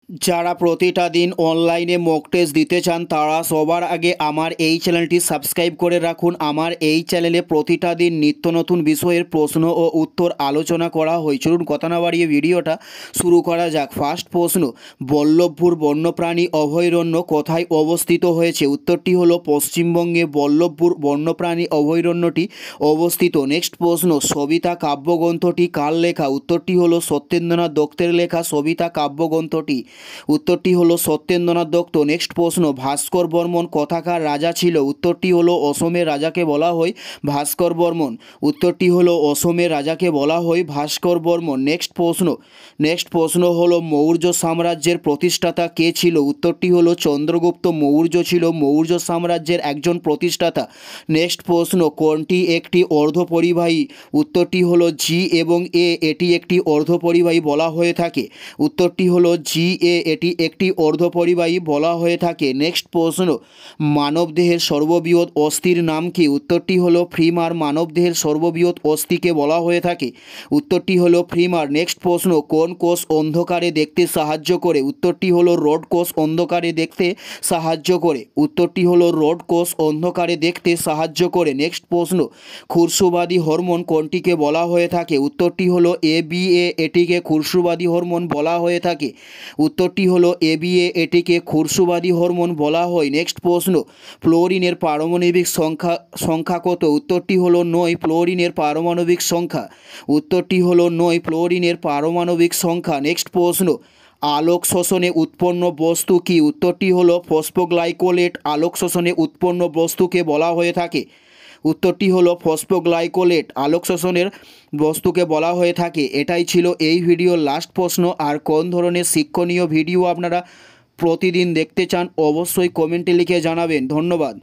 যারা প্রতিটা দিন অনলাইনে মক টেস্ট দিতে চান তারা সবার আগে আমার এই চ্যানেলটি সাবস্ক্রাইব করে রাখুন। আমার এই চ্যানেলে প্রতিটা দিন নিত্য নতুন বিষয়ের প্রশ্ন ও উত্তর আলোচনা করা হয়। চলুন কথা না বাড়িয়ে ভিডিওটা শুরু করা যাক। ফার্স্ট প্রশ্ন, বল্লভপুর বন্যপ্রাণী অভয়ারণ্য কোথায় অবস্থিত হয়েছে? উত্তরটি হলো পশ্চিমবঙ্গে বল্লভপুর বন্যপ্রাণী অভয়ারণ্যটি অবস্থিত। নেক্সট প্রশ্ন, সবিতা কাব্যগ্রন্থটি কার লেখা? উত্তরটি হলো সত্যেন্দ্রনাথ দত্তের লেখা সবিতা কাব্যগ্রন্থটি। উত্তরটি হলো সত্যেন্দ্রনাথ দত্ত। নেক্সট প্রশ্ন, ভাস্কর বর্মন কোথাকার রাজা ছিল? উত্তরটি হলো অসমের রাজাকে বলা হয় ভাস্কর বর্মন। উত্তরটি হলো অসমের রাজাকে বলা হয় ভাস্কর বর্মন। নেক্সট প্রশ্ন হলো মৌর্য সাম্রাজ্যের প্রতিষ্ঠাতা কে ছিল? উত্তরটি হলো চন্দ্রগুপ্ত মৌর্য ছিল মৌর্য সাম্রাজ্যের একজন প্রতিষ্ঠাতা। নেক্সট প্রশ্ন, কোনটি একটি অর্ধপরিবাহী? উত্তরটি হলো জি এবং এ, এটি একটি অর্ধপরিবাহী বলা হয়ে থাকে। উত্তরটি হলো জি এ, এটি একটি অর্ধপরিবাহী বলা হয়ে থাকে। নেক্সট প্রশ্ন, মানবদেহের সর্ববৃহৎ অস্থির নাম কি? উত্তরটি হলো ফিমার। মানবদেহের সর্ববৃহৎ অস্থিকে বলা হয়ে থাকে। উত্তরটি হলো ফিমার। নেক্সট প্রশ্ন, কোন কোষ অন্ধকারে দেখতে সাহায্য করে? উত্তরটি হলো রড কোষ অন্ধকারে দেখতে সাহায্য করে। উত্তরটি হলো রড কোষ অন্ধকারে দেখতে সাহায্য করে। নেক্সট প্রশ্ন, খুরশুবাদী হরমোন কোনটিকে বলা হয়ে থাকে? উত্তরটি হলো এবিএ, এটিকে খুরশুবাদী হরমোন বলা হয়ে থাকে। উত্তরটি হলো এবিএ, এটিকে খুরশুবাদী হরমোন বলা হয়। নেক্সট প্রশ্ন, ফ্লোরিনের পারমাণবিক সংখ্যা কত? উত্তরটি হলো 9। ফ্লোরিনের পারমাণবিক সংখ্যা। উত্তরটি হলো 9 ফ্লোরিনের পারমাণবিক সংখ্যা। নেক্সট প্রশ্ন, আলোক শোষণে উৎপন্ন বস্তু কি? উত্তরটি হলো ফসফোগ্লাইকোলেট। আলোক শোষণে উৎপন্ন বস্তুকে বলা হয়ে থাকে। উত্তরটি হলো ফসফোগ্লাইকোলেট। আলোক শোষণের বস্তুকে বলা হয়ে থাকে। এটাই ছিল এই ভিডিওর লাস্ট প্রশ্ন। আর কোন ধরনের শিক্ষণীয় ভিডিও আপনারা প্রতিদিন দেখতে চান অবশ্যই কমেন্টে লিখে জানাবেন। ধন্যবাদ।